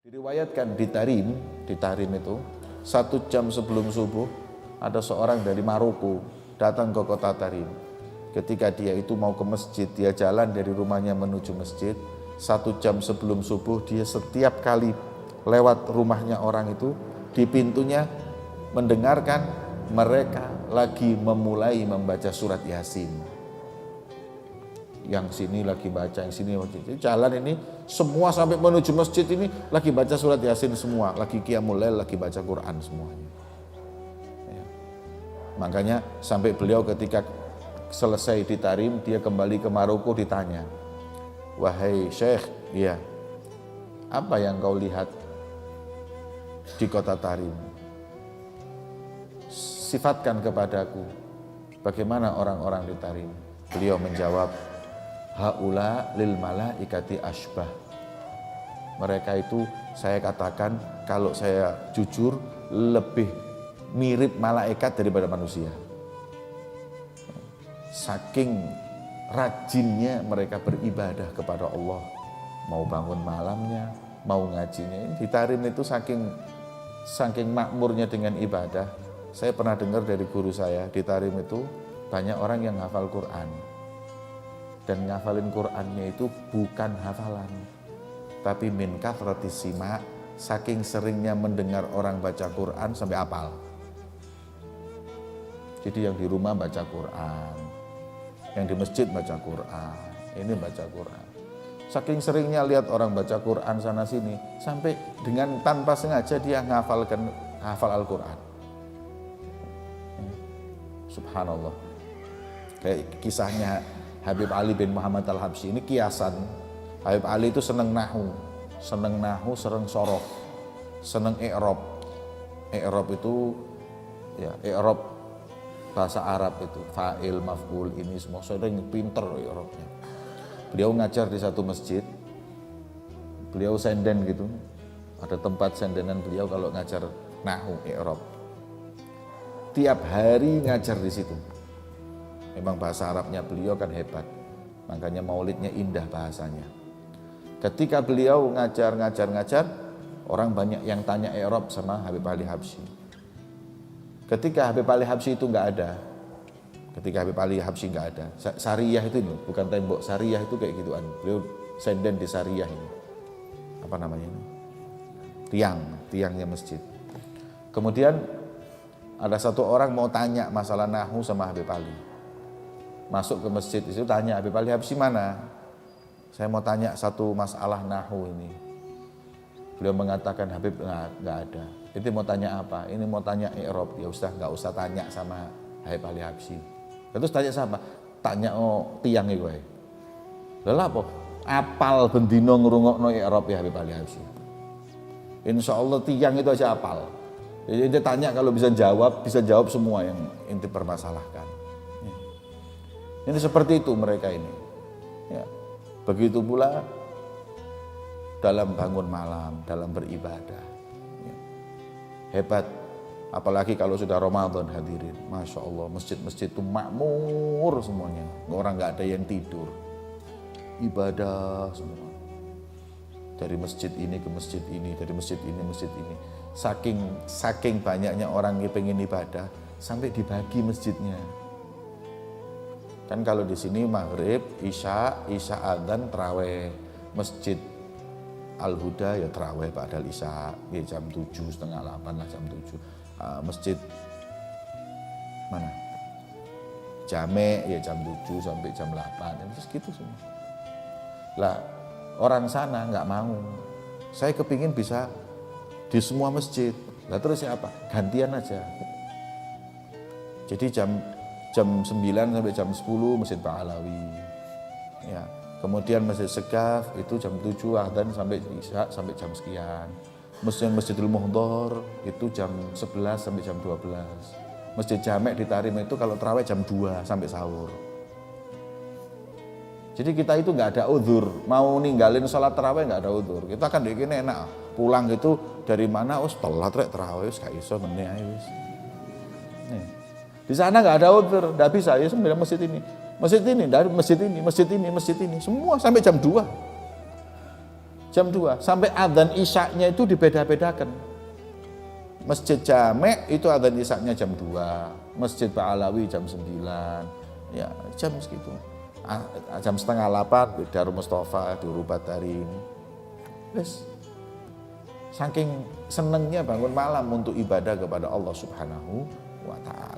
Diriwayatkan di Tarim itu 1 jam sebelum subuh ada seorang dari Maroko datang ke kota Tarim. Ketika dia itu mau ke masjid, dia jalan dari rumahnya menuju masjid. 1 jam sebelum subuh dia setiap kali lewat rumahnya orang itu, di pintunya mendengarkan mereka lagi memulai membaca surat Yasin. Yang sini lagi baca, yang sini lagi baca. Jalan ini semua sampai menuju masjid ini lagi baca surat Yasin semua, lagi qiyamul lail, lagi baca Quran semuanya. Ya. Makanya sampai beliau ketika selesai di Tarim, dia kembali ke Maroko, ditanya, "Wahai Syekh, iya, apa yang kau lihat di kota Tarim? Sifatkan kepadaku bagaimana orang-orang di Tarim." Beliau menjawab, "Haula lil malaikati asbah." Mereka itu saya katakan kalau saya jujur lebih mirip malaikat daripada manusia. Saking rajinnya mereka beribadah kepada Allah. Mau bangun malamnya, mau ngajinya. Di Tarim itu saking makmurnya dengan ibadah. Saya pernah dengar dari guru saya, di Tarim itu banyak orang yang hafal Quran. Dan ngafalin Qur'annya itu bukan hafalan, tapi min kathratis sima, saking seringnya mendengar orang baca Qur'an sampai hafal. Jadi yang di rumah baca Qur'an, yang di masjid baca Qur'an, ini baca Qur'an. Saking seringnya lihat orang baca Qur'an sana sini, sampai dengan tanpa sengaja dia hafal Al-Qur'an. Subhanallah. Kayak kisahnya Habib Ali bin Muhammad Al-Habsyi, ini kiasan. Habib Ali itu seneng nahu, seneng sorof, seneng i'rab. I'rab itu ya i'rab bahasa Arab itu, fa'il, maf'ul, ini semua sering pinter i'rabnya. Beliau ngajar di satu masjid, beliau senden gitu, ada tempat sendenan beliau kalau ngajar nahu, i'rab. Tiap hari ngajar di situ. Memang bahasa Arabnya beliau kan hebat, makanya maulidnya indah bahasanya. Ketika beliau ngajar, orang banyak yang tanya i'rab sama Habib Ali Habsyi. Ketika Habib Ali Habsyi itu nggak ada, Sariyah itu ini, bukan tembok, Sariyah itu kayak gituan. Beliau senden di Sariyah ini, apa namanya ini? Tiangnya masjid. Kemudian ada satu orang mau tanya masalah nahu sama Habib Ali. Masuk ke masjid itu tanya, "Habib Ali Habsyi mana? Saya mau tanya satu masalah nahu ini." Beliau mengatakan, "Habib nggak ada." "Itu mau tanya apa?" "Ini mau tanya i'rab." "Ya Ustaz, nggak usah tanya sama Habib Ali Habsyi." Terus tanya siapa? "Tanya tiang itu." Lha apa? Apal bendino ngrungokno i'rab ya Habib Ali Habsyi. Insya Allah tiang itu aja apal. Jadi dia tanya, kalau bisa jawab semua yang inti permasalahkan. Ini seperti itu mereka ini. Ya. Begitu pula dalam bangun malam, dalam beribadah. Ya. Hebat. Apalagi kalau sudah Ramadan hadirin. Masya Allah, masjid-masjid itu makmur semuanya. Orang nggak ada yang tidur. Ibadah semua. Dari masjid ini ke masjid ini, dari masjid ini, masjid ini. Saking banyaknya orang yang pengen ibadah, sampai dibagi masjidnya. Kan kalau di sini maghrib, isya adzan, taraweh. Masjid Al-Huda ya taraweh ba'dal isya, ya jam 7, setengah 8 lah, jam 7. Masjid mana? Jame ya jam 7 sampai jam 8, terus gitu semua. Lah orang sana nggak mau. Saya kepingin bisa di semua masjid. Lah terus siapa? Gantian aja. Jadi jam 9 sampai jam 10 Masjid Ba'alawi. Ya. Kemudian Masjid Segaf itu jam 7 adzan sampai isya sampai jam sekian. Masjidul Muhdhar itu jam 11 sampai jam 12. Masjid Jamek di Tarim itu kalau tarawih jam 2 sampai sahur. Jadi kita itu nggak ada udzur, mau ninggalin sholat tarawih nggak ada udzur. Kita kan dikini enak, pulang gitu dari mana? Telat rek tarawih, gak iso meneh ae wis. Di sana nggak ada udzur, nggak bisa. Ya sebenarnya masjid ini, dari masjid ini, semua sampai jam 2. jam 2. Sampai adzan isyaknya itu dibeda-bedakan. Masjid Jamek itu adzan isyaknya jam 2, Masjid Pak Alawi jam 9, ya jam segitu. Jam setengah 8 di Darul Mustafa, di Batari ini. Wes. Saking senengnya bangun malam untuk ibadah kepada Allah Subhanahu wa Ta'ala.